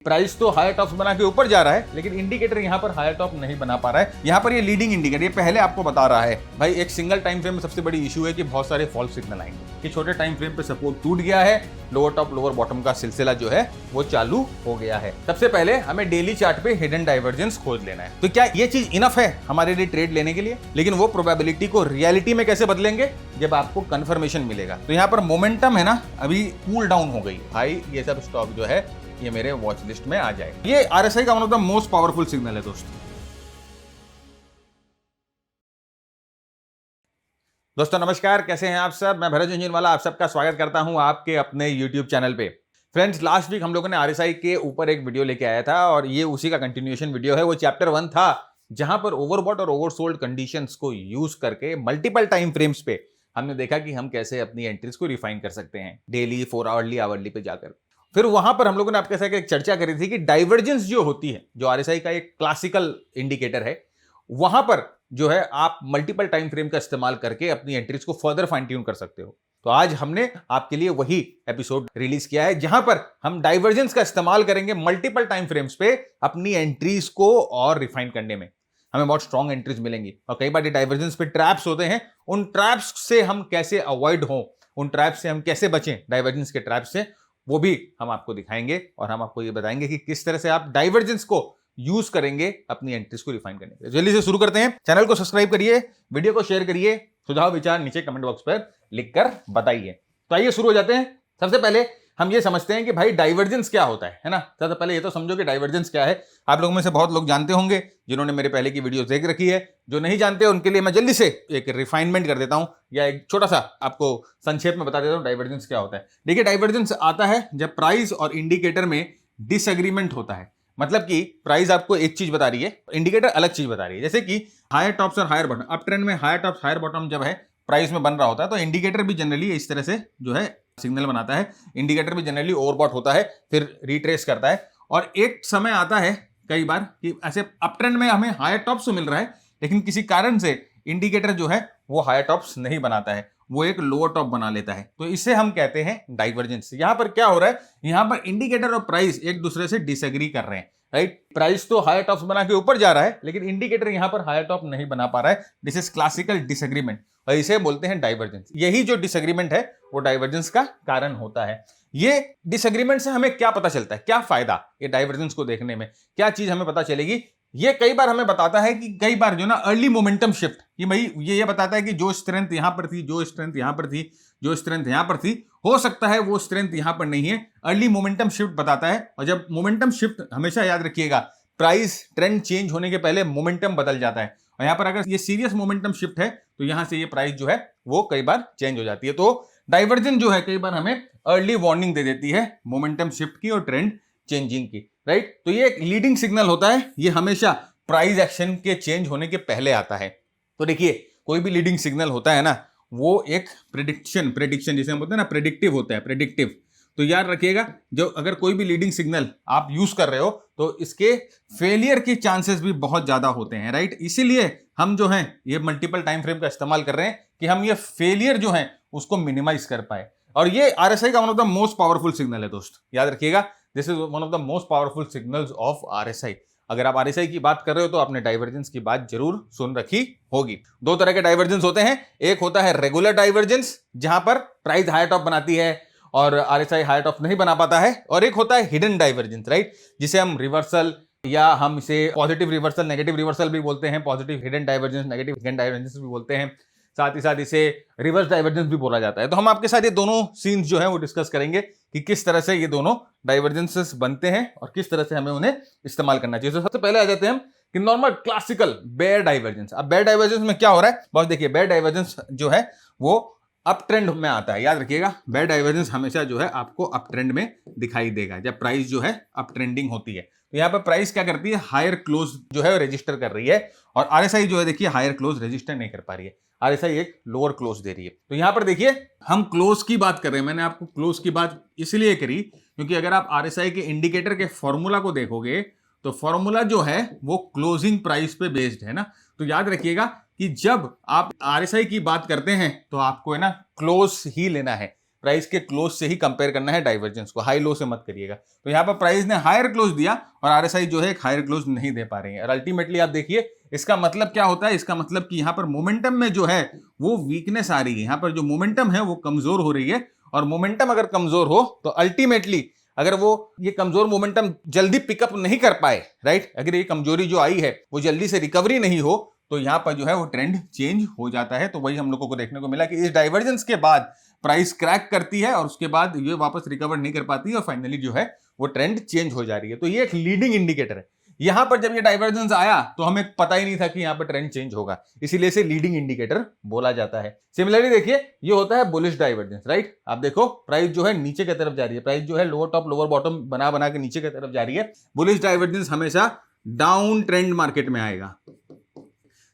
Price तो higher tops बना के ऊपर जा रहा है, लेकिन इंडिकेटर यहाँ पर हायर टॉप नहीं बना पा रहा है। यहाँ पर ये लीडिंग इंडिकेटर ये पहले आपको बता रहा है भाई एक सिंगल टाइम फ्रेम में सबसे बड़ी इशू है कि बहुत सारे फॉल्स सिग्नल आएंगे कि छोटे टाइम फ्रेम पे सपोर्ट टूट गया है, लोअर टॉप लोअर बॉटम का सिलसिला जो है वो चालू हो गया है। सबसे पहले हमें डेली चार्ट पे हिडन डाइवर्जेंस खोज लेना है। तो क्या ये चीज इनफ है हमारे लिए ट्रेड लेने के लिए? लेकिन वो प्रोबेबिलिटी को रियलिटी में कैसे बदलेंगे जब आपको कंफर्मेशन मिलेगा। तो यहाँ पर मोमेंटम है ना अभी कूल डाउन हो गई भाई, ये सब स्टॉक जो है ये मेरे वॉच लिस्ट में आ जाए। ये आरएसआई का one of the most powerful signal है दोस्तों नमस्कार, कैसे हैं आप सब? मैं भरत झुंझुनवाला आप सबका स्वागत करता हूं आपके अपने YouTube चैनल पे। फ्रेंड्स, लास्ट वीक हम लोगों ने आरएसआई के ऊपर एक वीडियो लेके आया था और ये उसी का कंटिन्यूएशन वीडियो है। वो चैप्टर 1 था जहां पर ओवरबॉट और ओवरसोल्ड कंडीशंस को यूज करके मल्टीपल टाइम फ्रेम्स पे हमने देखा कि हम कैसे अपनी एंट्रीज को रिफाइन कर सकते हैं, डेली, 4 आवरली, आवरली पे जाकर। फिर वहां पर हम लोगों ने आपके साथ एक चर्चा करी थी कि डाइवर्जेंस जो होती है, जो आरएसआई का एक क्लासिकल इंडिकेटर है, वहां पर जो है आप मल्टीपल टाइम फ्रेम का इस्तेमाल करके अपनी एंट्रीज को फर्दर फाइन ट्यून कर सकते हो। तो आज हमने आपके लिए वही एपिसोड रिलीज किया है जहां पर हम डाइवर्जेंस का इस्तेमाल करेंगे मल्टीपल टाइम फ्रेम्स पे अपनी एंट्रीज को और रिफाइन करने में। हमें बहुत स्ट्रॉन्ग एंट्रीज मिलेंगी और कई बार डाइवर्जेंस पे ट्रैप्स होते हैं, उन ट्रैप्स से हम कैसे अवॉइड हो, उन ट्रैप्स से हम कैसे बचें, डाइवर्जेंस के ट्रैप्स से, वो भी हम आपको दिखाएंगे और हम आपको ये बताएंगे कि किस तरह से आप डाइवर्जेंस को यूज करेंगे अपनी एंट्रीज को रिफाइन करने के लिए। जल्दी से शुरू करते हैं। चैनल को सब्सक्राइब करिए, वीडियो को शेयर करिए, सुझाव विचार नीचे कमेंट बॉक्स पर लिखकर बताइए। तो आइए शुरू हो जाते हैं। सबसे पहले हम ये समझते हैं कि भाई डाइवर्जेंस क्या होता है ना। सबसे पहले ये तो समझो कि डाइवर्जेंस क्या है। आप लोगों में से बहुत लोग जानते होंगे जिन्होंने मेरे पहले की वीडियो देख रखी है। जो नहीं जानते उनके लिए मैं जल्दी से एक रिफाइनमेंट कर देता हूं या एक छोटा सा आपको संक्षेप में बता देता हूं डाइवर्जेंस क्या होता है। देखिए, डाइवर्जेंस आता है जब प्राइस और इंडिकेटर में डिसएग्रीमेंट होता है। मतलब कि प्राइस आपको एक चीज बता रही है, इंडिकेटर अलग चीज बता रही है। जैसे कि हायर टॉप्स और हायर बॉटम, अप ट्रेंड में हायर टॉप्स हायर बॉटम जब है प्राइस में बन रहा होता है, तो इंडिकेटर भी जनरली इस तरह से जो है सिग्नल बनाता है। इंडिकेटर भी जनरली ओवरबॉट होता है, फिर रिट्रेस करता है। और एक समय आता है कई बार कि ऐसे अप ट्रेंड में हमें हायर टॉप्स मिल रहा है, लेकिन किसी कारण से इंडिकेटर जो है वो हायर टॉप्स नहीं बनाता है, वो एक लोअर टॉप बना लेता है। तो इसे हम कहते हैं डाइवर्जेंस। यहां पर क्या हो रहा है, यहां पर इंडिकेटर और प्राइस एक दूसरे से डिसएग्री कर रहे हैं, राइट। प्राइस तो हायर टॉप्स बना के ऊपर जा रहा है, लेकिन इंडिकेटर यहां पर हायर टॉप नहीं बना पा रहा है। दिस इज क्लासिकल डिसएग्रीमेंट और इसे बोलते हैं डाइवर्जेंस। यही जो डिसएग्रीमेंट है वो डाइवर्जेंस का कारण होता है। ये डिसएग्रीमेंट से हमें क्या पता चलता है, क्या फायदा ये डाइवर्जेंस को देखने में, क्या चीज हमें पता चलेगी? ये कई बार हमें बताता है कि कई बार जो ना अर्ली मोमेंटम शिफ्ट, ये भाई ये बताता है कि जो स्ट्रेंथ यहां पर थी, जो स्ट्रेंथ यहां पर थी, जो स्ट्रेंथ यहां पर थी, हो सकता है वो स्ट्रेंथ यहां पर नहीं है। अर्ली मोमेंटम शिफ्ट बताता है। और जब मोमेंटम शिफ्ट, हमेशा याद रखिएगा, प्राइस ट्रेंड चेंज होने के पहले मोमेंटम बदल जाता है। और यहां पर अगर ये सीरियस मोमेंटम शिफ्ट है तो यहां से ये प्राइस जो है वो कई बार चेंज हो जाती है। तो डाइवर्जेंस जो है कई बार हमें अर्ली वार्निंग दे देती है मोमेंटम शिफ्ट की और ट्रेंड चेंजिंग की, राइट। तो ये एक लीडिंग सिग्नल होता है, ये हमेशा प्राइस एक्शन के चेंज होने के पहले आता है। तो देखिए, कोई भी लीडिंग सिग्नल होता है ना, वो एक प्रेडिक्शन जिसे हम बोलते हैं ना, प्रेडिक्टिव होता है, प्रेडिक्टिव। तो याद रखिएगा, जो अगर कोई भी लीडिंग सिग्नल आप यूज कर रहे हो तो इसके फेलियर के चांसेस भी बहुत ज्यादा होते हैं, राइट। इसीलिए हम जो है ये मल्टीपल टाइम फ्रेम का इस्तेमाल कर रहे हैं कि हम ये फेलियर जो है उसको मिनिमाइज कर पाए। और ये आरएसआई का one of the most powerful signal है दोस्त, याद रखिएगा। This is one of the most powerful signals of RSI. अगर आप आरएसआई की बात कर रहे हो तो आपने डाइवर्जेंस की बात जरूर सुन रखी होगी। दो तरह के डाइवर्जेंस होते हैं। एक होता है रेगुलर डाइवर्जेंस, जहां पर प्राइस हायर टॉप बनाती है और आरएसआई हायर टॉप नहीं बना पाता है। और एक होता है हिडन डाइवर्जेंस, राइट, जिसे हम रिवर्सल या हम इसे पॉजिटिव रिवर्सल, नेगेटिव रिवर्सल भी बोलते हैं। Positive hidden divergence, negative hidden divergence भी बोलते हैं। साथ ही साथ इसे रिवर्स डाइवर्जेंस भी बोला जाता है। तो हम आपके साथ ये दोनों सीन्स जो है वो डिस्कस करेंगे कि किस तरह से ये दोनों डाइवर्जेंसेस बनते हैं और किस तरह से हमें उन्हें इस्तेमाल करना चाहिए। तो सबसे पहले आ जाते हैं हम कि नॉर्मल क्लासिकल बेयर डाइवर्जेंस। अब बेयर डाइवर्जेंस में क्या हो रहा है बॉस, देखिए, बेयर डाइवर्जेंस जो है वो अप ट्रेंड में आता है। याद रखिएगा, बेयर डाइवर्जेंस हमेशा जो है आपको अप ट्रेंड में दिखाई देगा जब प्राइस जो है अप ट्रेंडिंग होती है। तो यहाँ पर प्राइस क्या करती है, हायर क्लोज जो है रजिस्टर कर रही है। और आरएसआई जो है देखिए हायर क्लोज रजिस्टर नहीं कर पा रही है, आरएसआई एक लोअर क्लोज दे रही है। तो यहां पर देखिए हम क्लोज की बात कर रहे हैं। मैंने आपको क्लोज की बात इसलिए करी क्योंकि अगर आप आरएसआई के इंडिकेटर के फॉर्मूला को देखोगे तो फॉर्मूला जो है वो क्लोजिंग प्राइस पे बेस्ड है ना। तो याद रखिएगा कि जब आप आरएसआई की बात करते हैं तो आपको है ना क्लोज ही लेना है। प्राइस के क्लोज से ही कंपेयर करना है डाइवर्जेंस को, हाई लो से मत करिएगा। तो यहाँ पर प्राइस ने हायर क्लोज दिया और आरएसआई जो है एक हायर क्लोज नहीं दे पा रही है, और अल्टीमेटली आप देखिए इसका मतलब क्या होता है, इसका मतलब कि यहाँ पर मोमेंटम में जो है वो वीकनेस आ रही है, यहाँ पर जो मोमेंटम है वो कमजोर हो रही है, और मोमेंटम अगर कमजोर हो तो अल्टीमेटली अगर वो ये कमजोर मोमेंटम जल्दी पिकअप नहीं कर पाए, राइट, अगर ये कमजोरी जो आई है वो जल्दी से रिकवरी नहीं हो, तो यहां पर जो है वो ट्रेंड चेंज हो जाता है। तो वही हम लोगों को देखने को मिला कि इस डाइवर्जेंस के बाद प्राइस क्रैक करती है और उसके बाद ये वापस रिकवर नहीं कर पाती है और फाइनली जो है वो ट्रेंड चेंज हो जा रही है। तो ये एक लीडिंग इंडिकेटर है। यहां पर जब ये डाइवर्जेंस आया तो हमें पता ही नहीं था कि यहां पर ट्रेंड चेंज होगा, इसीलिए इसे लीडिंग इंडिकेटर बोला जाता है। सिमिलरली देखिए ये होता है बुलिश डाइवर्जेंस, राइट। आप देखो प्राइस जो है नीचे की तरफ जा रही है, प्राइस जो है लोअर टॉप लोअर बॉटम बना बना के नीचे की तरफ जा रही है। बुलिश डाइवर्जेंस हमेशा डाउन ट्रेंड मार्केट में आएगा,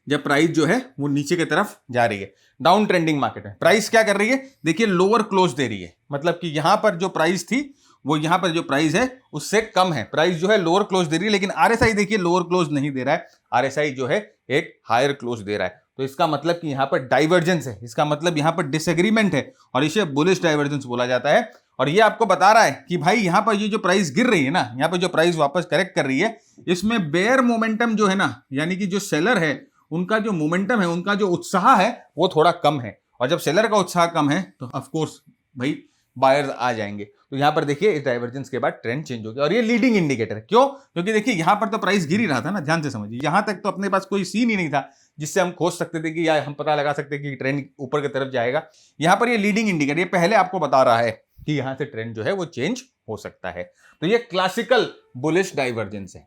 जब प्राइस जो है वो नीचे की तरफ जा रही है। डाउन ट्रेंडिंग मार्केट में प्राइस क्या कर रही है, देखिए लोअर क्लोज दे रही है, मतलब कि यहां पर जो प्राइस थी वो यहां पर जो प्राइस है उससे कम है, प्राइस जो है लोअर क्लोज दे रही है। लेकिन आरएसआई देखिए लोअर क्लोज नहीं दे रहा है, आरएसआई जो है एक हायर क्लोज दे रहा है। तो इसका मतलब कि यहां पर डाइवर्जेंस है, इसका मतलब यहां पर डिसएग्रीमेंट है और इसे बुलिश डाइवर्जेंस बोला जाता है। और ये आपको बता रहा है कि भाई यहां पर ये जो प्राइस गिर रही है ना, यहां पर जो प्राइस वापस करेक्ट कर रही है, इसमें बेयर मोमेंटम जो है ना, यानी कि जो सेलर है उनका जो मोमेंटम है, उनका जो उत्साह है वो थोड़ा कम है। और जब सेलर का उत्साह कम है तो ऑफ कोर्स भाई बायर्स आ जाएंगे। तो यहां पर देखिए इस डाइवर्जेंस के बाद ट्रेंड चेंज हो गया और ये लीडिंग इंडिकेटर क्यों, क्योंकि देखिए यहां पर तो प्राइस गिर ही रहा था ना, ध्यान से समझिए, यहां तक तो अपने पास कोई सीन ही नहीं था जिससे हम खोज सकते थे कि या हम पता लगा सकते कि ट्रेंड ऊपर की तरफ जाएगा। यहां पर ये लीडिंग इंडिकेटर, ये पहले आपको बता रहा है कि यहां से ट्रेंड जो है वो चेंज हो सकता है। तो ये क्लासिकल बुलिश डाइवर्जेंस है।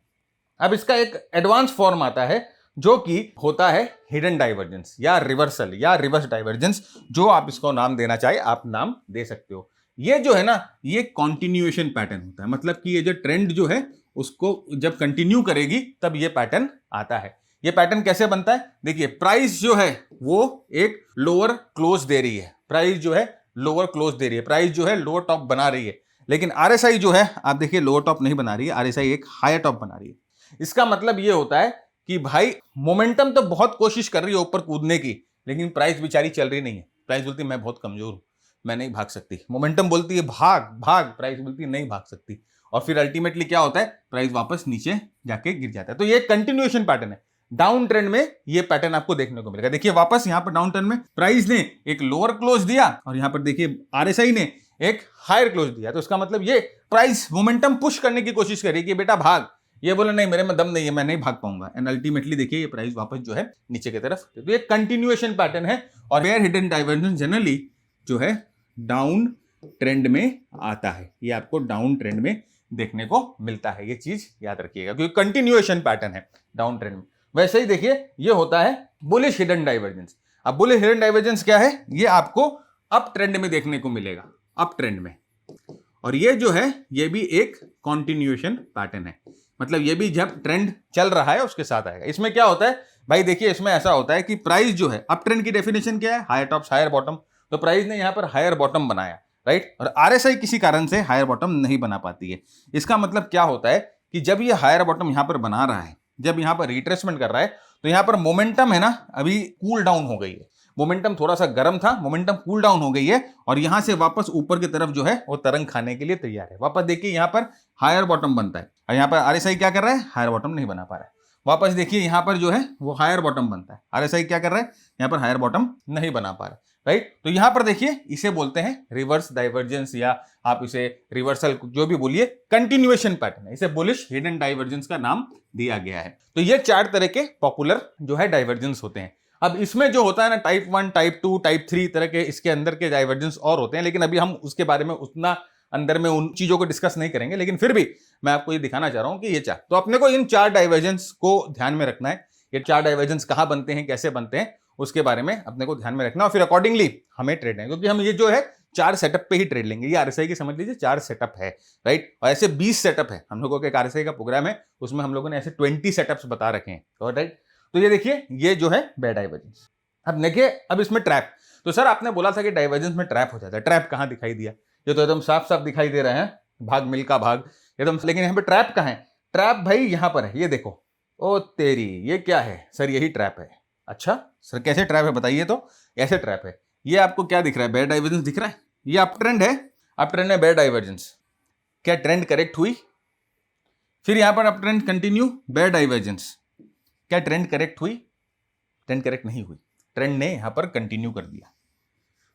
अब इसका एक एडवांस फॉर्म आता है जो कि होता है हिडन डाइवर्जेंस या रिवर्सल या रिवर्स डाइवर्जेंस, जो आप इसको नाम देना चाहे आप नाम दे सकते हो। ये जो है ना ये कॉन्टिन्यूएशन पैटर्न होता है, मतलब कि ये जो ट्रेंड जो है उसको जब कंटिन्यू करेगी तब ये पैटर्न आता है। ये पैटर्न कैसे बनता है, देखिए प्राइस जो है वो एक लोअर क्लोज दे रही है, प्राइस जो है लोअर क्लोज दे रही है, प्राइस जो है लोअर टॉप बना रही है, लेकिन आरएसआई जो है आप देखिए लोअर टॉप नहीं बना रही है, आरएसआई एक हायर टॉप बना रही है। इसका मतलब ये होता है कि भाई मोमेंटम तो बहुत कोशिश कर रही है ऊपर कूदने की, लेकिन प्राइस बेचारी चल रही नहीं है। प्राइस बोलती है मैं बहुत कमजोर हूं, मैं नहीं भाग सकती। मोमेंटम बोलती है भाग भाग, प्राइस बोलती है नहीं भाग सकती। और फिर अल्टीमेटली क्या होता है, प्राइस वापस नीचे जाके गिर जाता है। तो ये कंटिन्यूएशन पैटर्न है। डाउन ट्रेंड में ये पैटर्न आपको देखने को मिलेगा। देखिए वापस यहां पर डाउन ट्रेंड में प्राइस ने एक लोअर क्लोज दिया और यहां पर देखिए आरएसआई ने एक हायर क्लोज दिया। तो इसका मतलब ये प्राइस मोमेंटम पुश करने की कोशिश करेगी कि बेटा भाग, ये बोला नहीं मेरे में दम नहीं है, मैं नहीं भाग पाऊंगा, एंड अल्टीमेटली देखिए ये प्राइस वापस जो है नीचे की तरफ। तो ये कंटिन्यूएशन पैटर्न है और बेयर हिडन डाइवर्जेंस जनरली जो है डाउन ट्रेंड में आता है, ये आपको डाउन ट्रेंड में देखने को मिलता है। ये चीज याद रखिएगा क्योंकि कंटिन्यूएशन पैटर्न है डाउन ट्रेंड में। वैसे ही देखिए ये होता है बुलिश हिडन डाइवर्जेंस। अब बुलिश हिडन डाइवर्जेंस क्या है, ये आपको अप ट्रेंड में देखने को मिलेगा, अप ट्रेंड में। और ये जो है ये भी एक कंटिन्यूएशन पैटर्न है, मतलब ये भी जब ट्रेंड चल रहा है उसके साथ आएगा। इसमें क्या होता है भाई, देखिए इसमें ऐसा होता है कि प्राइस जो है अप ट्रेंड की डेफिनेशन क्या है, हायर टॉप्स हायर बॉटम। तो प्राइस ने यहां पर हायर बॉटम बनाया, राइट, और आरएसआई किसी कारण से हायर बॉटम नहीं बना पाती है। इसका मतलब क्या होता है कि जब ये हायर बॉटम यहां पर बना रहा है, जब यहां पर रिट्रेसमेंट कर रहा है, तो यहां पर मोमेंटम है ना अभी कूल डाउन हो गई है, मोमेंटम थोड़ा सा गर्म था, मोमेंटम कूल डाउन हो गई है और यहां से वापस ऊपर की तरफ जो है वो तरंग खाने के लिए तैयार है। वापस देखिए यहां पर हायर बॉटम बनता है और यहां पर आरएसआई क्या कर रहा है, हायर बॉटम नहीं बना पा रहा है। वापस देखिए यहां पर जो है वो हायर बॉटम बनता है, आरएसआई क्या कर रहा है, यहां पर हायर बॉटम नहीं बना पा रहा है, राइट। तो यहां पर देखिए इसे बोलते हैं रिवर्स डाइवर्जेंस या आप इसे रिवर्सल जो भी बोलिए, कंटिन्यूएशन पैटर्न है, इसे बुलिश हिडन डाइवर्जेंस का नाम दिया गया है। तो ये 4 तरह के पॉपुलर जो है डाइवर्जेंस होते हैं। अब इसमें जो होता है ना टाइप 1, टाइप 2, टाइप 3 तरह के इसके अंदर के डाइवर्जेंस और होते हैं, लेकिन अभी हम उसके बारे में उतना अंदर में उन चीजों को डिस्कस नहीं करेंगे। लेकिन फिर भी मैं आपको ये दिखाना चाह रहा हूं कि ये 4, तो अपने को इन 4 डाइवर्जेंस को ध्यान में रखना है। ये 4 डाइवर्जेंस कहां बनते हैं, कैसे बनते हैं, उसके बारे में अपने को ध्यान में रखना और फिर अकॉर्डिंगली हमें ट्रेड है, क्योंकि हम ये जो है 4 सेटअप पे ही ट्रेड लेंगे। ये आरएसआई की समझ लीजिए 4 सेटअप है, राइट। और ऐसे 20 सेटअप है, हम लोगों के आरएसआई का प्रोग्राम है, उसमें हम लोगों ने ऐसे 20 सेटअप्स बता रखे हैं, राइट। तो ये देखिए ये जो है बेयर डाइवर्जेंस। अब देखिए अब इसमें ट्रैप, तो सर आपने बोला था कि डाइवर्जेंस में ट्रैप हो जाता है, ट्रैप कहां दिखाई दिया, ये तो एकदम साफ साफ दिखाई दे रहे हैं, भाग मिल्खा भाग एकदम, लेकिन यहाँ पे ट्रैप कहां है, ट्रैप भाई यहां पर है, ये देखो, ओ तेरी ये क्या है सर, यही ट्रैप है। अच्छा सर कैसे ट्रैप है बताइए, तो ऐसे ट्रैप है। ये आपको क्या दिख रहा है, बेयर डाइवर्जेंस दिख रहा है, ये अप ट्रेंड है, अप ट्रेंड में बेयर डाइवर्जेंस, क्या ट्रेंड करेक्ट हुई? फिर यहां पर up trend continue, bear divergence, क्या ट्रेंड करेक्ट हुई? ट्रेंड करेक्ट नहीं हुई, ट्रेंड ने यहां पर कंटिन्यू कर दिया।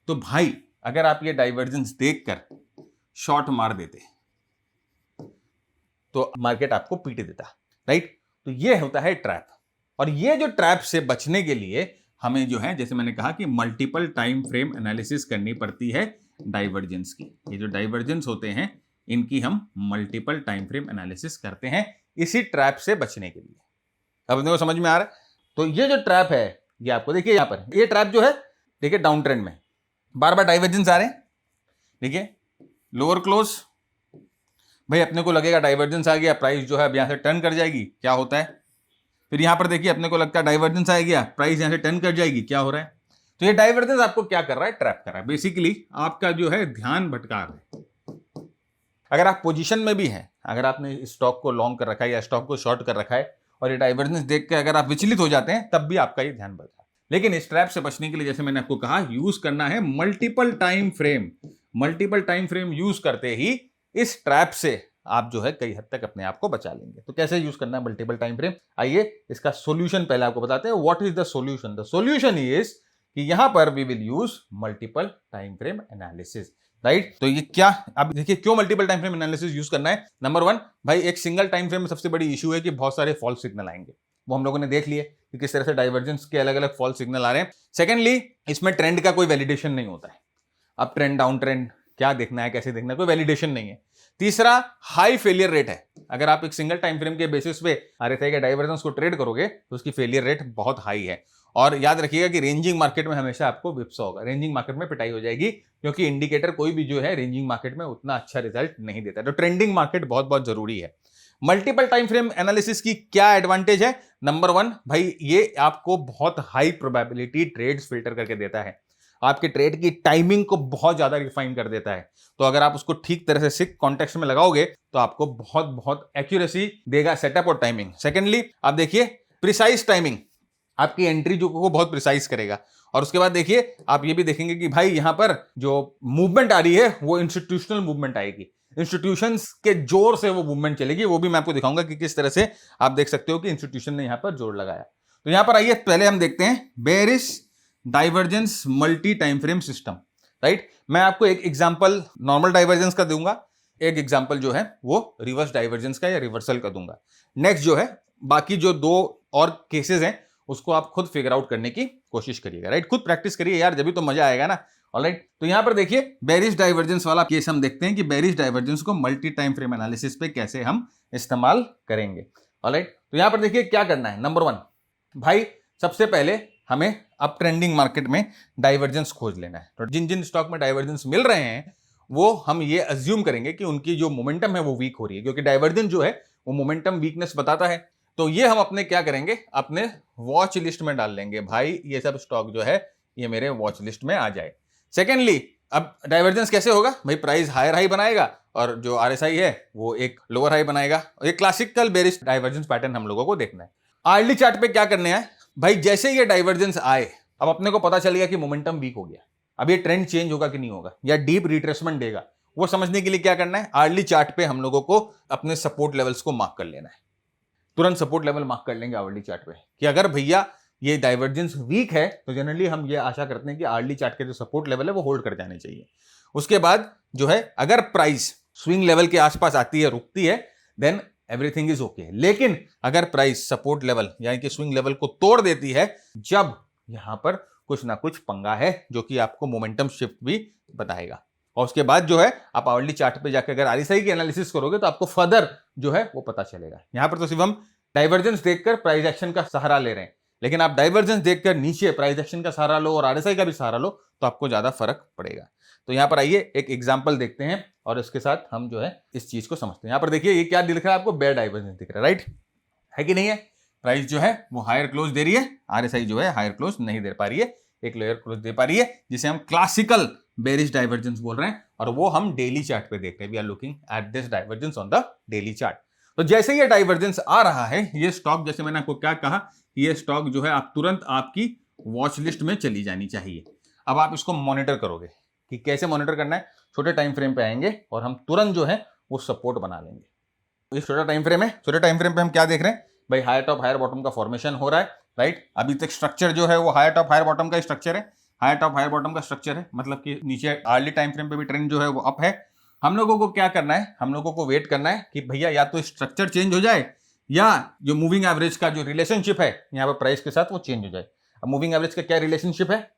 तो भाई अगर आप ये डाइवर्जेंस देखकर शॉर्ट मार देते तो मार्केट आपको पीट देता, राइट? तो ये होता है ट्रैप। और ये जो ट्रैप से बचने के लिए हमें जो है, जैसे मैंने कहा कि मल्टीपल टाइम फ्रेम एनालिसिस करनी पड़ती है डाइवर्जेंस की। ये जो डाइवर्जेंस होते हैं इनकी हम मल्टीपल टाइम फ्रेम एनालिसिस करते हैं इसी ट्रैप से बचने के लिए। अब देखो समझ में आ रहा है? तो ये जो ट्रैप है ये आपको देखिए यहां पर, ये ट्रैप जो है देखिए डाउन ट्रेंड में बार बार डाइवर्जेंस आ रहे हैं, देखिए लोअर क्लोज, भाई अपने को लगेगा डाइवर्जेंस आ गया, प्राइस जो है अब यहां से टर्न कर जाएगी, क्या होता है? फिर यहां पर देखिए अपने को लगता है डाइवर्जेंस आ गया, प्राइस यहां से टर्न कर जाएगी, क्या हो रहा है? तो ये डाइवर्जेंस आपको क्या कर रहा है? ट्रैप कर रहा है। बेसिकली आपका जो है ध्यान भटका रहा है। अगर आप पोजीशन में भी हैं, अगर आपने स्टॉक को लॉन्ग कर रखा है या स्टॉक को शॉर्ट कर रखा है और ये डाइवर्जेंस देख के अगर आप विचलित हो जाते हैं तब भी आपका ये ध्यान भटका। लेकिन इस ट्रैप से बचने के लिए जैसे मैंने आपको कहा यूज करना है multiple time frame. Multiple time frame use करते ही इस ट्रैप से आप जो है कई हद तक अपने आप को बचा लेंगे। तो कैसे यूज करना है मल्टीपल टाइम फ्रेम, आइए इसका सॉल्यूशन पहले आपको बताते हैं। What is the solution? The solution is कि यहां पर we will use multiple time frame analysis, right? तो ये क्या, अब देखिए क्यों multiple time frame analysis use करना है। नंबर वन, भाई एक सिंगल टाइम फ्रेम में सबसे बड़ी इशू है कि बहुत सारे फॉल्स सिग्नल आएंगे, वो हम लोगों ने देख लिए कि किस तरह से डाइवर्जेंस के अलग अलग फॉल्स सिग्नल आ रहे हैं। सेकेंडली, इसमें ट्रेंड का कोई वैलिडेशन नहीं होता है, अब ट्रेंड डाउन ट्रेंड क्या देखना है कैसे देखना है, कोई वैलिडेशन नहीं है। तीसरा, हाई फेलियर रेट है। अगर आप एक सिंगल टाइम फ्रेम के बेसिस पे आरएसआई के डाइवर्जेंस को ट्रेड करोगे तो उसकी फेलियर रेट बहुत हाई है। और याद रखिएगा कि रेंजिंग मार्केट में हमेशा आपको विप्सा होगा, रेंजिंग मार्केट में पिटाई हो जाएगी, क्योंकि इंडिकेटर कोई भी जो है रेंजिंग मार्केट में उतना अच्छा रिजल्ट नहीं देता। तो ट्रेंडिंग मार्केट बहुत बहुत जरूरी है। मल्टीपल टाइम फ्रेम एनालिसिस की क्या एडवांटेज है? नंबर वन, भाई ये आपको बहुत हाई प्रोबेबिलिटी ट्रेड्स फिल्टर करके देता है, आपके ट्रेड की टाइमिंग को बहुत ज्यादा रिफाइन कर देता है। तो अगर आप उसको ठीक तरह से सिक कॉन्टेक्स्ट में लगाओगे तो आपको बहुत बहुत एक्यूरेसी देगा, सेटअप और टाइमिंग। सेकेंडली, आप देखिए प्रिसाइज टाइमिंग, आपकी एंट्री जो को बहुत प्रिसाइज करेगा। और उसके बाद देखिए आप ये भी देखेंगे कि भाई यहां पर जो मूवमेंट आ रही है वो इंस्टीट्यूशनल मूवमेंट आएगी, इंस्टीट्यूशंस के जोर से वो मूवमेंट चलेगी। वो भी मैं आपको दिखाऊंगा कि किस तरह से आप देख सकते हो कि इंस्टीट्यूशन ने यहां पर जोर लगाया। तो यहां पर आइए पहले हम देखते हैं bearish divergence multi time frame system, right? मैं आपको एक एग्जांपल नॉर्मल डाइवर्जेंस का दूंगा, एक एग्जांपल जो है वो रिवर्स डाइवर्जेंस का या रिवर्सल का दूंगा। नेक्स्ट जो है बाकी जो दो और केसेस हैं उसको आप खुद फिगर आउट करने की कोशिश करिएगा, राइट? खुद प्रैक्टिस करिए यार, जब भी तो मजा आएगा ना। ऑलराइट, तो यहां पर देखिए बेयरिश डाइवर्जेंस वाला केस हम देखते हैं कि बेयरिश डाइवर्जेंस को मल्टी टाइम फ्रेम एनालिसिस पे कैसे हम इस्तेमाल करेंगे। ऑलराइट, तो यहां पर देखिए क्या करना है। नंबर वन, भाई सबसे पहले हमें अब ट्रेंडिंग मार्केट में डाइवर्जेंस खोज लेना है। तो जिन जिन स्टॉक में डाइवर्जेंस मिल रहे हैं वो हम ये अज्यूम करेंगे कि उनकी जो मोमेंटम है वो वीक हो रही है, क्योंकि डाइवर्जेंस जो है वो मोमेंटम वीकनेस बताता है। तो ये हम अपने क्या करेंगे, अपने वॉच लिस्ट में डाल लेंगे, भाई ये सब स्टॉक जो है ये मेरे वॉच लिस्ट में आ जाए। सेकेंडली, अब डाइवर्जेंस कैसे होगा, भाई प्राइस हायर हाई बनाएगा और जो आरएसआई है वो एक लोअर हाई बनाएगा। एक क्लासिकल बेरिश डाइवर्जेंस पैटर्न हम लोगों को देखना है। आर्ली चार्ट पे क्या करने है, भाई जैसे ये डाइवर्जेंस आए, अब अपने को पता चल गया कि मोमेंटम वीक हो गया, अब ये ट्रेंड चेंज होगा कि नहीं होगा या डीप रिट्रेसमेंट देगा, वो समझने के लिए क्या करना है, आर्ली चार्ट पे हम लोगों को अपने सपोर्ट लेवल्स को मार्क कर लेना है। तुरंत सपोर्ट लेवल मार्क कर लेंगे आर्ली चार्ट पे कि अगर भैया ये डाइवर्जेंस वीक है तो जनरली हम ये आशा करते हैं कि आर्ली चार्ट के जो सपोर्ट लेवल है वो होल्ड कर जाने चाहिए। उसके बाद जो है अगर प्राइस स्विंग लेवल के आसपास आती है, रुकती है, देन एवरीथिंग इज ओके। लेकिन अगर प्राइस सपोर्ट लेवल यानी कि स्विंग लेवल को तोड़ देती है, जब यहां पर कुछ ना कुछ पंगा है जो कि आपको मोमेंटम शिफ्ट भी बताएगा। और उसके बाद जो है आप आवरली चार्ट पे जाकर अगर आरएसआई की एनालिसिस करोगे तो आपको फर्दर जो है वो पता चलेगा। यहां पर तो सिर्फ हम डाइवर्जेंस देखकर प्राइस एक्शन का सहारा ले रहे हैं, लेकिन आप डाइवर्जेंस देखकर नीचे प्राइस एक्शन का सहारा लो और आरएसआई का भी सहारा लो तो आपको ज्यादा फर्क पड़ेगा। तो यहां पर आइए एक एग्जांपल देखते हैं और इसके साथ हम जो है इस चीज को समझते हैं। यहां पर देखिए ये क्या दिख रहा है आपको, बेयर डाइवर्जेंस दिख रहा है, राइट? है कि नहीं है? प्राइस जो है वो हायर क्लोज दे रही है, आरएसआई जो है हायर क्लोज नहीं दे पा रही है, एक लोअर क्लोज दे पा रही है, जिसे हम क्लासिकल बेरिश डाइवर्जेंस बोल रहे हैं। और वो हम डेली चार्ट पे देख रहे हैं, we are looking at this divergence on the daily chart. तो जैसे ये डाइवर्जेंस आ रहा है, ये स्टॉक जैसे मैंने आपको क्या कहा, ये स्टॉक जो है आप तुरंत आपकी वॉच लिस्ट में चली जानी चाहिए। अब आप इसको मॉनिटर करोगे कि कैसे मॉनिटर करना है। छोटे टाइम फ्रेम पे आएंगे और हम तुरंत जो है वो सपोर्ट बना लेंगे। इस छोटा टाइम फ्रेम है, छोटे टाइम फ्रेम पे हम क्या देख रहे हैं भाई, हायर टॉप हायर बॉटम का फॉर्मेशन हो रहा है, राइट। अभी तक स्ट्रक्चर जो है वो हायर टॉप हायर बॉटम का स्ट्रक्चर है, हायर टॉप हायर बॉटम का स्ट्रक्चर है, मतलब कि नीचे आर्ली टाइम फ्रेम पे भी ट्रेंड जो है वो अप है। हम लोगों को क्या करना है, हम लोगों को वेट करना है कि भैया या तो स्ट्रक्चर चेंज हो जाए या जो मूविंग एवरेज का जो रिलेशनशिप है यहाँ पर प्राइस के साथ वो चेंज हो जाए। अब मूविंग एवरेज का क्या रिलेशनशिप है,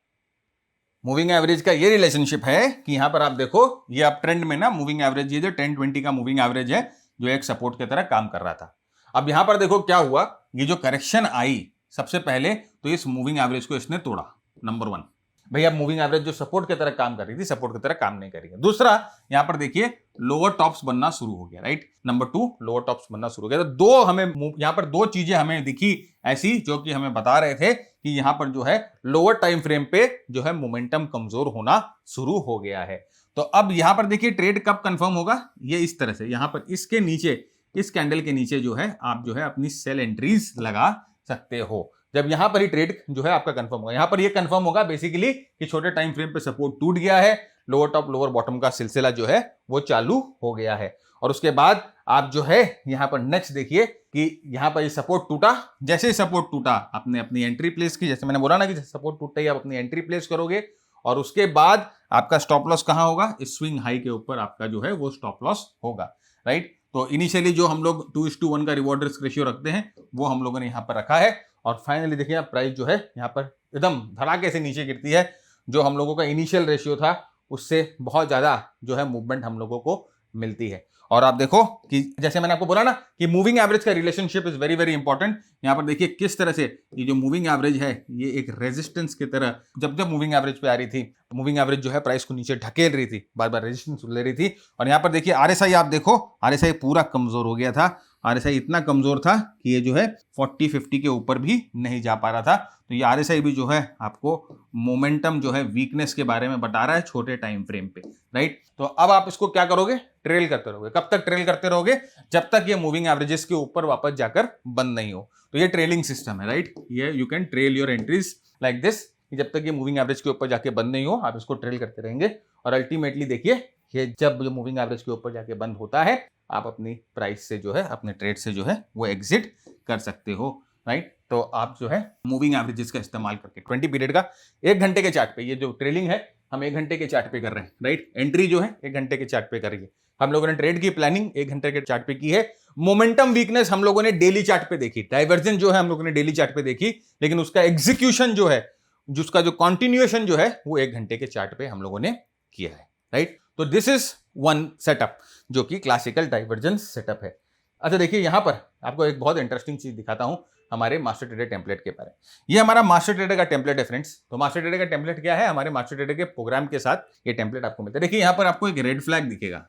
मूविंग एवरेज का ये रिलेशनशिप है कि यहां पर आप देखो ये अप ट्रेंड में ना मूविंग एवरेज, ये जो 10-20 का मूविंग एवरेज है जो एक सपोर्ट की तरह काम कर रहा था। अब यहां पर देखो क्या हुआ, ये जो करेक्शन आई सबसे पहले तो इस मूविंग एवरेज को इसने तोड़ा, नंबर 1। भैया मूविंग एवरेज जो सपोर्ट की तरह काम कर रही थी, सपोर्ट की तरह काम नहीं कर रही है। दूसरा यहां पर देखिए लोअर टॉप्स बनना शुरू हो गया, राइट। नंबर 2 लोअर टॉप्स बनना शुरू हो गया। तो दो हमें यहां पर दो चीजें हमें दिखी ऐसी जो कि हमें बता रहे थे कि यहां पर जो है लोअर टाइम फ्रेम पे जो है मोमेंटम कमजोर होना शुरू हो गया है। तो अब यहां पर देखिए ट्रेड कब कंफर्म होगा, ये इस तरह से यहां पर इसके नीचे, इस कैंडल के नीचे जो है आप जो है अपनी सेल एंट्रीज लगा सकते हो। जब यहां पर ही ट्रेड जो है आपका कंफर्म होगा, यहां पर ये कंफर्म होगा बेसिकली कि छोटे टाइम फ्रेम पे सपोर्ट टूट गया है, लोअर टॉप लोअर बॉटम का सिलसिला जो है वो चालू हो गया है। और उसके बाद आप जो है यहां पर नेक्स्ट देखिए कि यहां पर ये सपोर्ट टूटा, जैसे सपोर्ट टूटा आपने अपनी एंट्री प्लेस की, जैसे मैंने बोला ना कि सपोर्ट टूटता ही आप अपनी एंट्री प्लेस करोगे और उसके बाद आपका स्टॉप लॉस कहां होगा, इस स्विंग हाई के ऊपर आपका जो है वो स्टॉप लॉस होगा, राइट। तो इनिशियली जो हम लोग 2:1 का रिवॉर्ड रिस्क रेशियो रखते हैं वो हम लोगों ने यहां पर रखा है और फाइनली देखिए प्राइस जो है यहाँ पर एकदम धड़ाके से नीचे गिरती है। जो हम लोगों का इनिशियल रेशियो था उससे बहुत ज्यादा जो है मूवमेंट हम लोगों को मिलती है। और आप देखो कि जैसे मैंने आपको बोला ना कि मूविंग एवरेज का relationship is very very important. यहाँ पर देखिए किस तरह से ये जो मूविंग एवरेज है ये एक रेजिस्टेंस की तरह जब जब मूविंग एवरेज पे आ रही थी, मूविंग एवरेज जो है प्राइस को नीचे ढकेल रही थी, बार बार रेजिस्टेंस ले रही थी। और यहाँ पर देखिए आरएसआई, आप देखो आरएसआई पूरा कमजोर हो गया था, आरएसआई इतना कमजोर था कि ये जो है 40-50 के ऊपर भी नहीं जा पा रहा था। तो ये आरएसआई भी जो है आपको मोमेंटम जो है वीकनेस के बारे में बता रहा है छोटे टाइम फ्रेम पे, राइट। तो अब आप इसको क्या करोगे, ट्रेल करते रहोगे। कब तक ट्रेल करते रहोगे, जब तक ये मूविंग एवरेजेस के ऊपर वापस जाकर बंद नहीं हो। तो ये ट्रेलिंग सिस्टम है, राइट। ये you can trail your entries like this, जब तक ये मूविंग एवरेज के ऊपर जाके बंद नहीं हो आप इसको ट्रेल करते रहेंगे। और अल्टीमेटली देखिए ये जब जो मूविंग एवरेज के ऊपर जाके बंद होता है आप अपनी प्राइस से जो है अपने ट्रेड से जो है वो एग्जिट कर सकते हो, राइट। तो आप जो है मूविंग एवरेजेस का इस्तेमाल करके 20 पीरियड का 1 घंटे के चार्ट पे, ये जो ट्रेलिंग है हम 1 घंटे के चार्ट पे कर रहे हैं, राइट। एंट्री जो है 1 घंटे के चार्ट पे करिए। हम लोगों ने ट्रेड की प्लानिंग 1 घंटे के चार्ट पे की है। मोमेंटम वीकनेस हम लोगों ने डेली चार्ट पे देखी, डाइवर्जेंस जो है हम लोगों ने डेली चार्ट पे देखी, लेकिन उसका एग्जीक्यूशन जो है, जिसका जो कॉन्टिन्यूएशन जो है वो 1 घंटे के चार्ट पे हम लोगों ने किया है, राइट। तो दिस इज वन सेटअप जो कि क्लासिकल डाइवर्जेंस सेटअप है। अच्छा देखिए यहां पर आपको एक बहुत इंटरेस्टिंग चीज दिखाता हूं हमारे मास्टर ट्रेडर टेम्पलेट के बारे में। ये हमारा मास्टर ट्रेडर का टेम्पलेट है फ्रेंड्स। तो मास्टर ट्रेडर का टेम्पलेट क्या है, हमारे मास्टर ट्रेडर के प्रोग्राम के साथ ये टेम्पलेट आपको मिलता है। देखिए यहां पर आपको एक रेड फ्लैग दिखेगा,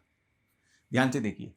ध्यान से देखिए।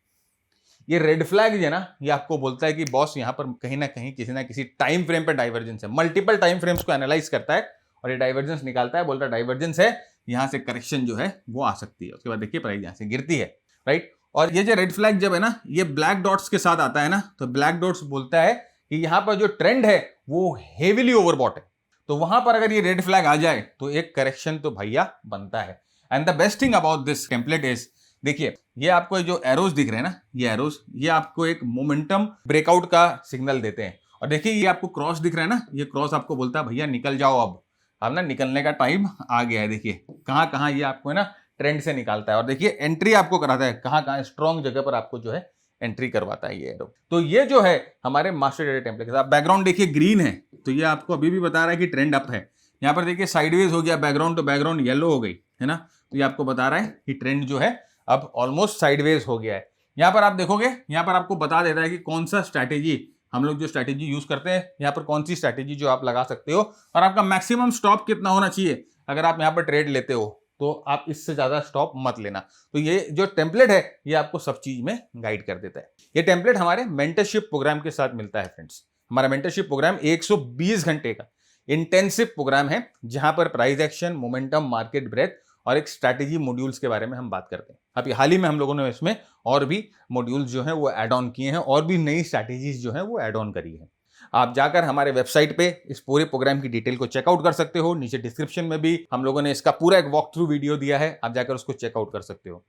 ये रेड फ्लैग है ना, ये आपको बोलता है कि बॉस यहां पर कहीं ना कहीं किसी ना किसी टाइम फ्रेम पर डाइवर्जेंस है। मल्टीपल टाइम फ्रेम्स को एनालाइज करता है और ये डाइवर्जेंस निकालता है, बोलता है डाइवर्जेंस है, यहां से करेक्शन जो है वो आ सकती है। उसके बाद देखिए प्राइस यहां से गिरती है, राइट। और ये जो रेड फ्लैग जब है ना ये ब्लैक डॉट्स के साथ आता है ना, तो ब्लैक डॉट्स बोलता है कि यहां पर जो ट्रेंड है वो हेवीली ओवरबॉट है। तो वहां पर अगर ये रेड फ्लैग आ जाए तो एक करेक्शन तो भैया बनता है। And the best thing about this template is, देखिए ये आपको जो एरोज दिख रहे हैं ना, ये एरोज ये आपको एक मोमेंटम ब्रेकआउट का सिग्नल देते हैं। और देखिए ये आपको क्रॉस दिख रहा है ना, ये क्रॉस आपको बोलता है भैया निकल जाओ, अब ना निकलने का टाइम आ गया है। देखिए कहां कहां ये आपको है ना ट्रेंड से निकालता है और देखिए एंट्री आपको कराता है, कहां कहां स्ट्रॉन्ग जगह पर आपको जो है एंट्री करवाता है ये एरो। तो ये जो है हमारे मास्टर ट्रेडर टेम्पलेट के साथ, बैकग्राउंड देखिए ग्रीन है तो ये आपको अभी भी बता रहा है कि ट्रेंड अप है। यहाँ पर देखिए साइडवेज हो गया बैकग्राउंड, तो बैकग्राउंड येलो हो गई है ना, तो ये आपको बता रहा है कि ट्रेंड जो है अब ऑलमोस्ट साइडवेज हो गया है। यहाँ पर आप देखोगे, यहाँ पर आपको बता देता है कि कौन सा स्ट्रैटेजी हम लोग जो स्ट्रैटेजी यूज करते हैं, यहाँ पर कौन सी स्ट्रैटेजी जो आप लगा सकते हो और आपका मैक्सिमम स्टॉप कितना होना चाहिए। अगर आप यहाँ पर ट्रेड लेते हो तो आप इससे ज्यादा स्टॉप मत लेना। तो ये जो टेम्पलेट है ये आपको सब चीज में गाइड कर देता है। ये टेम्पलेट हमारे मेंटरशिप प्रोग्राम के साथ मिलता है फ्रेंड्स। हमारा मेंटरशिप प्रोग्राम 120 घंटे का इंटेंसिव प्रोग्राम है जहां पर price action, momentum, market breadth और एक स्ट्रैटेजी मॉड्यूल्स के बारे में हम बात करते हैं। अभी हाल ही में हम लोगों ने इसमें और भी मॉड्यूल्स जो है वो ऐड ऑन किए हैं और भी नई स्ट्रैटेजीज जो है वो ऐड ऑन करी है। आप जाकर हमारे वेबसाइट पे इस पूरे प्रोग्राम की डिटेल को चेकआउट कर सकते हो। नीचे डिस्क्रिप्शन में भी हम लोगों ने इसका पूरा एक वॉक थ्रू वीडियो दिया है, आप जाकर उसको चेकआउट कर सकते हो।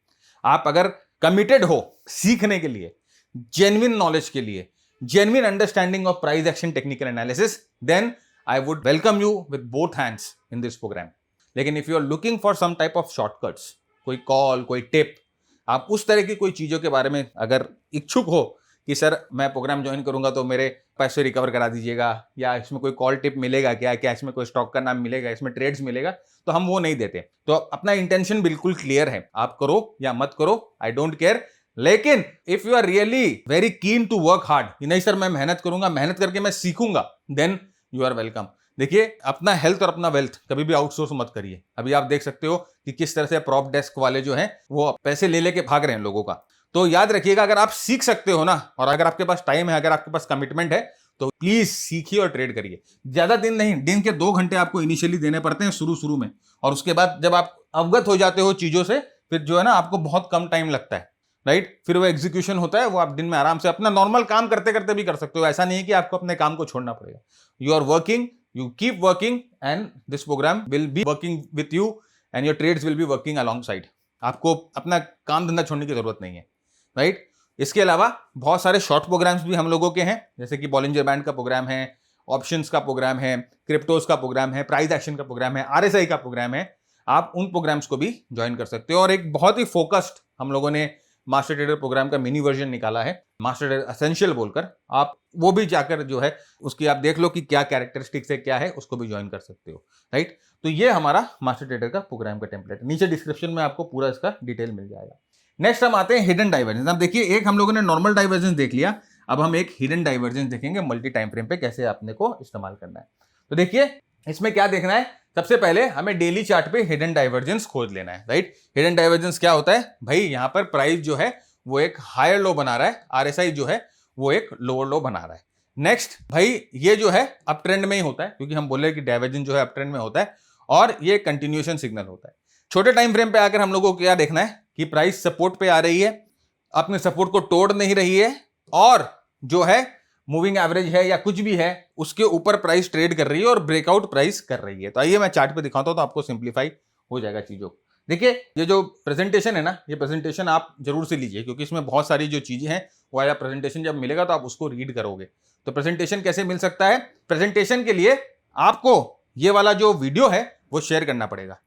आप अगर कमिटेड हो सीखने के लिए, जेन्युइन नॉलेज के लिए, genuine understanding of price action technical analysis, then I would welcome you with both hands in this program. लेकिन if you are looking for some type of shortcuts, कोई कॉल, कोई tip, आप उस तरह की कोई चीज़ों के बारे में अगर इच्छुक हो कि सर मैं प्रोग्राम ज्वाइन करूंगा तो मेरे पैसे रिकवर करा दीजिएगा, या इसमें कोई कॉल टिप मिलेगा क्या, क्या इसमें कोई स्टॉक का नाम मिलेगा, इसमें ट्रेड्स मिलेगा, तो हम वो नहीं देते। तो अपना इंटेंशन बिल्कुल क्लियर है, आप करो या मत करो, आई डोंट केयर। लेकिन if you are really very keen to work hard, नहीं सर मैं मेहनत करूंगा, मेहनत करके मैं सीखूंगा, देन यू आर वेलकम। देखिए, अपना हेल्थ और अपना वेल्थ कभी भी आउटसोर्स मत करिए। अभी आप देख सकते हो कि किस तरह से प्रॉप डेस्क वाले जो हैं वो पैसे ले लेके भाग रहे हैं लोगों का। तो याद रखिएगा, अगर आप सीख सकते हो ना, और अगर आपके पास टाइम है, अगर आपके पास कमिटमेंट है, तो प्लीज सीखिए और ट्रेड करिए। ज्यादा दिन नहीं, दिन के 2 घंटे आपको इनिशियली देने पड़ते हैं शुरू में, और उसके बाद जब आप अवगत हो जाते हो चीजों से, फिर जो है ना आपको बहुत कम टाइम लगता है, राइट। फिर वो एग्जीक्यूशन होता है, वो आप दिन में आराम से अपना नॉर्मल काम करते करते भी कर सकते हो। ऐसा नहीं है कि आपको अपने काम को छोड़ना पड़ेगा। You are working, you keep working, and this program will be working with you, and your trades will be working alongside. आपको अपना काम धंधा छोड़ने की जरूरत नहीं है, राइट। इसके अलावा बहुत सारे शॉर्ट प्रोग्राम्स भी हम लोगों के हैं, जैसे कि बॉलिंजर बैंड का प्रोग्राम है, ऑप्शंस का प्रोग्राम है, क्रिप्टोज का प्रोग्राम है, प्राइस एक्शन का प्रोग्राम है, आरएसआई का प्रोग्राम है। आप उन प्रोग्राम्स को भी ज्वाइन कर सकते हो। और एक बहुत ही फोकस्ड हम लोगों ने मास्टर ट्रेडर प्रोग्राम का मिनी वर्जन निकाला है, मास्टर ट्रेडर एसेंशियल बोलकर। आप वो भी जाकर जो है उसकी आप देख लो कि क्या कैरेक्टरिस्टिक्स है, क्या है, उसको भी ज्वाइन कर सकते हो, राइट। तो ये हमारा मास्टर ट्रेडर का प्रोग्राम का टेम्पलेट, नीचे डिस्क्रिप्शन में आपको पूरा इसका डिटेल मिल जाएगा। नेक्स्ट हम आते हैं हिडन डाइवर्जेंस। अब देखिए, एक हम लोगों ने नॉर्मल डाइवर्जेंस देख लिया, अब हम एक हिडन डाइवर्जेंस देखेंगे मल्टी टाइम फ्रेम पे, कैसे आपने को इस्तेमाल करना है। तो देखिए, इसमें क्या देखना है, सबसे पहले हमें डेली चार्ट पे हिडन डाइवर्जेंस खोज लेना है, राइट। हिडन डाइवर्जेंस क्या होता है भाई, यहां पर प्राइस जो है वो एक हायर लो बना रहा है, आरएसआई जो है वो एक लोअर लो बना रहा है। नेक्स्ट भाई, ये जो है अप ट्रेंड में ही होता है, क्योंकि हम बोले कि डाइवर्जेंस जो है अप ट्रेंड में होता है, और ये कंटिन्यूएशन सिग्नल होता है। छोटे टाइम फ्रेम पे आकर हम लोगों को क्या देखना है कि प्राइस सपोर्ट पे आ रही है, अपने सपोर्ट को तोड़ नहीं रही है, और जो है मूविंग एवरेज है या कुछ भी है उसके ऊपर प्राइस ट्रेड कर रही है और ब्रेकआउट प्राइस कर रही है। तो आइए मैं चार्ट पे दिखाता हूं तो आपको सिंप्लीफाई हो जाएगा चीजों। देखिए, ये जो प्रेजेंटेशन है ना, ये प्रेजेंटेशन आप जरूर से लीजिए, क्योंकि इसमें बहुत सारी जो चीजें हैं वो आया प्रेजेंटेशन जब मिलेगा तो आप उसको रीड करोगे। तो प्रेजेंटेशन कैसे मिल सकता है, प्रेजेंटेशन के लिए आपको ये वाला जो वीडियो है वो शेयर करना पड़ेगा।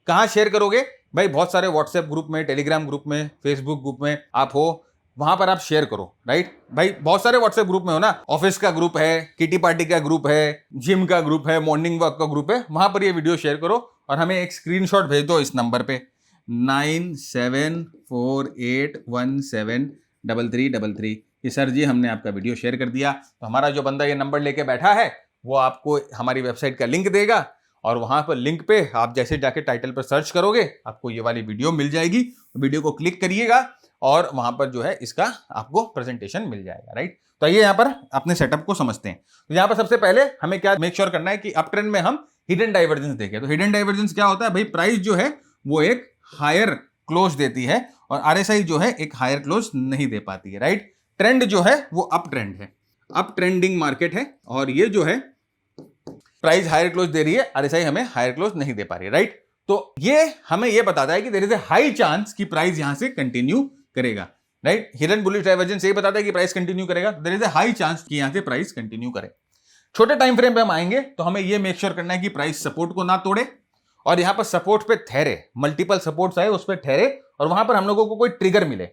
कहाँ शेयर करोगे भाई, बहुत सारे व्हाट्सएप ग्रुप में, टेलीग्राम ग्रुप में, फेसबुक ग्रुप में आप हो, वहां पर आप शेयर करो, राइट भाई। बहुत सारे व्हाट्सएप ग्रुप में हो ना, ऑफिस का ग्रुप है, किटी पार्टी का ग्रुप है, जिम का ग्रुप है, मॉर्निंग वॉक का ग्रुप है, वहां पर ये वीडियो शेयर करो और हमें एक स्क्रीनशॉट भेज दो इस नंबर पे 9748173333 कि सर जी हमने आपका वीडियो शेयर कर दिया। तो हमारा जो बंदा ये नंबर लेके बैठा है वो आपको हमारी वेबसाइट का लिंक देगा, और वहां पर लिंक पे आप जैसे जाके टाइटल पर सर्च करोगे आपको ये वाली वीडियो मिल जाएगी। वीडियो को क्लिक करिएगा और वहां पर जो है इसका आपको प्रेजेंटेशन मिल जाएगा, राइट। तो आइए यहाँ पर अपने सेटअप को समझते हैं। तो यहाँ पर सबसे पहले हमें क्या मेक श्योर करना है कि अप ट्रेंड में हम हिडन डाइवर्जेंस देखें। तो हिडन डाइवर्जेंस क्या होता है भाई, प्राइस जो है वो एक हायर क्लोज देती है और आरएसआई जो है एक हायर क्लोज नहीं दे पाती है, राइट। ट्रेंड जो है वो अप ट्रेंड है, अप ट्रेंडिंग मार्केट है, और ये जो है प्राइस हायर क्लोज दे रही है, आरएसआई हमें हायर क्लोज नहीं दे पा रही है, राइट। तो ये हमें ये बताता है कि there is a high chance कि प्राइस यहां से कंटिन्यू करेगा, राइट। हिडन बुलिश डाइवर्जेंस ये बताता है कि प्राइस कंटिन्यू करेगा, there is a high chance कि यहां से प्राइस कंटिन्यू करे। छोटे टाइम फ्रेम पे हम आएंगे तो हमें ये मेक श्योर करना है कि प्राइस सपोर्ट को ना तोड़े और यहां पर सपोर्ट पे ठहरे, मल्टीपल सपोर्ट्स आए उस पर ठहरे और वहां पर हम लोगों को कोई ट्रिगर मिले।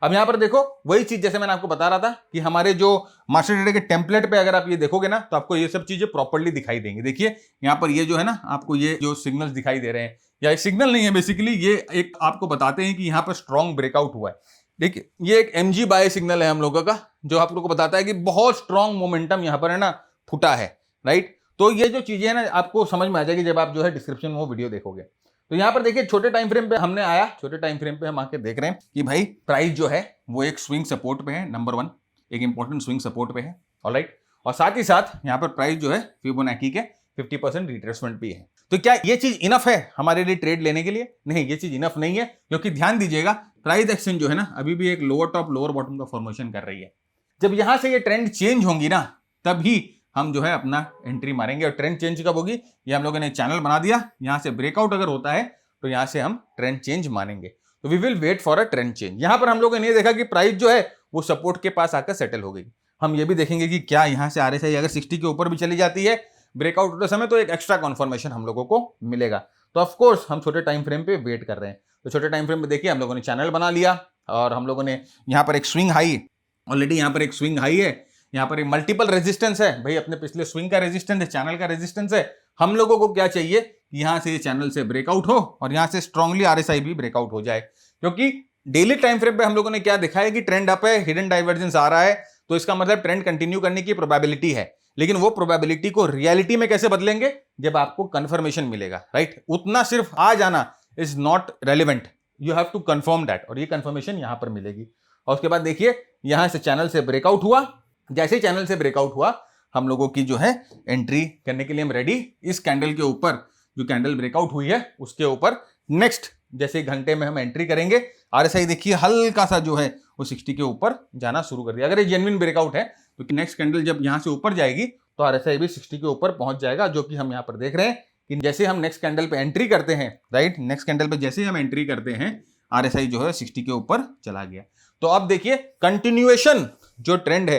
अब यहां पर देखो वही चीज जैसे मैंने आपको बता रहा था कि हमारे जो मास्टर ट्रेडर के टेम्पलेट पे अगर आप ये देखोगे ना तो आपको ये सब चीजें प्रॉपर्ली दिखाई देंगी। देखिए यहां पर ये जो है ना, आपको ये जो सिग्नल्स दिखाई दे रहे हैं, या एक सिग्नल नहीं है बेसिकली, ये एक आपको बताते हैं कि यहां पर स्ट्रॉन्ग ब्रेकआउट हुआ है। देखिए ये एक एमजी बाय सिग्नल है हम लोगों का, जो आप लोगों को बताता है कि बहुत स्ट्रॉन्ग मोमेंटम यहां पर है ना फुटा है, राइट। तो ये जो चीजें है ना आपको समझ में आ जाएगी जब आप जो है डिस्क्रिप्शन में वो वीडियो देखोगे। तो यहां पर देखिए छोटे टाइम फ्रेम पे हमने आया, छोटे टाइम फ्रेम पे हम आके देख रहे हैं कि भाई प्राइस जो है वो एक स्विंग सपोर्ट पे है, नंबर 1 एक इंपॉर्टेंट स्विंग सपोर्ट पे है, ऑलराइट। और साथ ही साथ यहां पर प्राइस जो है फिबोनाची के 50% रिट्रेसमेंट भी है। तो क्या ये चीज इनफ है हमारे लिए ट्रेड लेने के लिए? नहीं, ये चीज इनफ नहीं है, क्योंकि ध्यान दीजिएगा प्राइस एक्शन जो है ना अभी भी एक लोअर टॉप लोअर बॉटम का फॉर्मेशन कर रही है। जब यहां से ये ट्रेंड चेंज होंगी ना तभी हम जो है अपना एंट्री मारेंगे। और ट्रेंड चेंज कब होगी, ये हम लोगों ने चैनल बना दिया, यहां से ब्रेकआउट अगर होता है तो यहां से हम ट्रेंड चेंज मानेंगे। तो we will wait for a trend change. यहां पर हम लोगों ने ये देखा कि प्राइस जो है वो सपोर्ट के पास आकर सेटल हो गई। हम ये भी देखेंगे कि क्या यहां से RSI अगर 60 के ऊपर भी चली जाती है ब्रेकआउट होते समय तो एक एक्स्ट्रा कन्फर्मेशन हम लोगों को मिलेगा। तो ऑफकोर्स हम छोटे टाइम फ्रेम पे वेट कर रहे हैं। तो छोटे टाइम फ्रेम पे देखिए हम लोगों ने चैनल बना लिया और हम लोगों ने यहाँ पर एक स्विंग हाई, ऑलरेडी यहाँ पर एक स्विंग हाई है, यहाँ पर एक मल्टीपल रेजिस्टेंस है भाई, अपने पिछले स्विंग का रेजिस्टेंस है, चैनल का रेजिस्टेंस है। हम लोगों को क्या चाहिए कि यहां से चैनल से ब्रेकआउट हो और यहां से स्ट्रांगली RSI भी ब्रेकआउट हो जाए, क्योंकि डेली टाइम फ्रेम पे हम लोगों ने क्या देखा है कि ट्रेंड अप है, हिडन डाइवर्जेंस आ रहा है, तो इसका मतलब ट्रेंड कंटिन्यू करने की प्रोबेबिलिटी है। लेकिन वो प्रोबेबिलिटी को रियलिटी में कैसे बदलेंगे, जब आपको कंफर्मेशन मिलेगा, राइट। उतना सिर्फ आ जाना is not relevant, you have to confirm that, और ये कंफर्मेशन यहां पर मिलेगी। और उसके बाद देखिए यहां से चैनल से ब्रेकआउट हुआ, जैसे ही चैनल से ब्रेकआउट हुआ हम लोगों की जो है एंट्री करने के लिए हम रेडी। इस कैंडल के ऊपर जो कैंडल ब्रेकआउट हुई है उसके ऊपर नेक्स्ट जैसे घंटे में हम एंट्री करेंगे। RSI देखिए हल्का सा जो है वो 60 के ऊपर जाना शुरू कर दिया। अगर ये जेन्युइन ब्रेकआउट है तो नेक्स्ट कैंडल जब यहां से ऊपर जाएगी तो RSI भी 60 के ऊपर पहुंच जाएगा, जो कि हम यहां पर देख रहे हैं कि जैसे हम नेक्स्ट कैंडल पे एंट्री करते हैं, राइट, नेक्स्ट कैंडल पे जैसे हम एंट्री करते हैं RSI जो है 60 के ऊपर चला गया। तो अब देखिए कंटिन्यूएशन जो ट्रेंड है,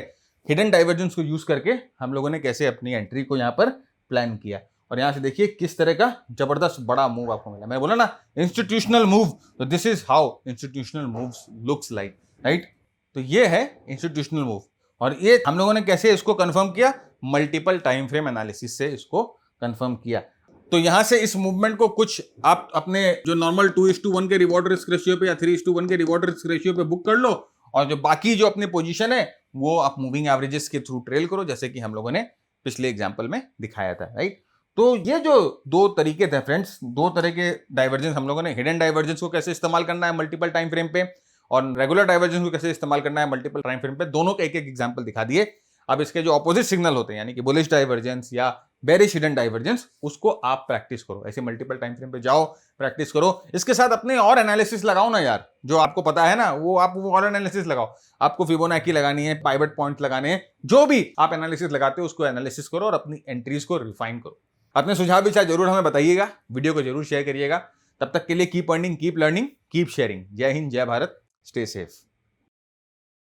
हिडन डाइवर्जेंस को यूज करके हम लोगों ने कैसे अपनी एंट्री को यहाँ पर प्लान किया। और यहां से देखिए किस तरह का जबरदस्त बड़ा मूव आपको मिला। मैं बोला ना इंस्टीट्यूशनल मूव, तो this is how institutional moves looks like, right. तो ये है इंस्टीट्यूशनल मूव, और ये हम लोगों ने कैसे इसको कंफर्म किया, मल्टीपल टाइम फ्रेम एनालिसिस से इसको कंफर्म किया। तो यहां से इस मूवमेंट को कुछ आप अपने जो नॉर्मल 2:1 के रिवॉर्ड रिस्क रेशियो पे या 3:1 के रिवॉर्ड रिस्क रेशियो पे बुक कर लो, और जो बाकी जो अपनी पोजीशन है वो आप मूविंग एवरेजेस के थ्रू ट्रेल करो, जैसे कि हम लोगों ने पिछले एग्जांपल में दिखाया था, राइट। तो ये जो दो तरीके थे फ्रेंड्स, दो तरह के डाइवर्जेंस हम लोगों ने, हिडन डाइवर्जेंस को कैसे इस्तेमाल करना है मल्टीपल टाइम फ्रेम पे और रेगुलर डाइवर्जेंस को कैसे इस्तेमाल करना है मल्टीपल टाइम फ्रेम पे, दोनों के एक एक एग्जांपल दिखा दिए। अब इसके जो ऑपोजिट सिग्नल होते हैं यानी कि बुलिश डाइवर्जेंस या बेरिश हिडन डाइवर्जेंस, उसको आप प्रैक्टिस करो, ऐसे मल्टीपल टाइम फ्रेम पे जाओ, प्रैक्टिस करो। इसके साथ अपने और एनालिसिस लगाओ ना यार, जो आपको पता है ना वो आप वो और एनालिसिस लगाओ। आपको फिबोनाची लगानी है, पाइवट पॉइंट लगाने हैं, जो भी आप एनालिसिस लगाते हो उसको एनालिसिस करो और अपनी एंट्रीज को रिफाइन करो। अपने सुझाव विचार जरूर हमें बताइएगा, वीडियो को जरूर शेयर करिएगा। तब तक के लिए keep earning, keep learning, keep sharing. जय हिंद, जय भारत, स्टे सेफ।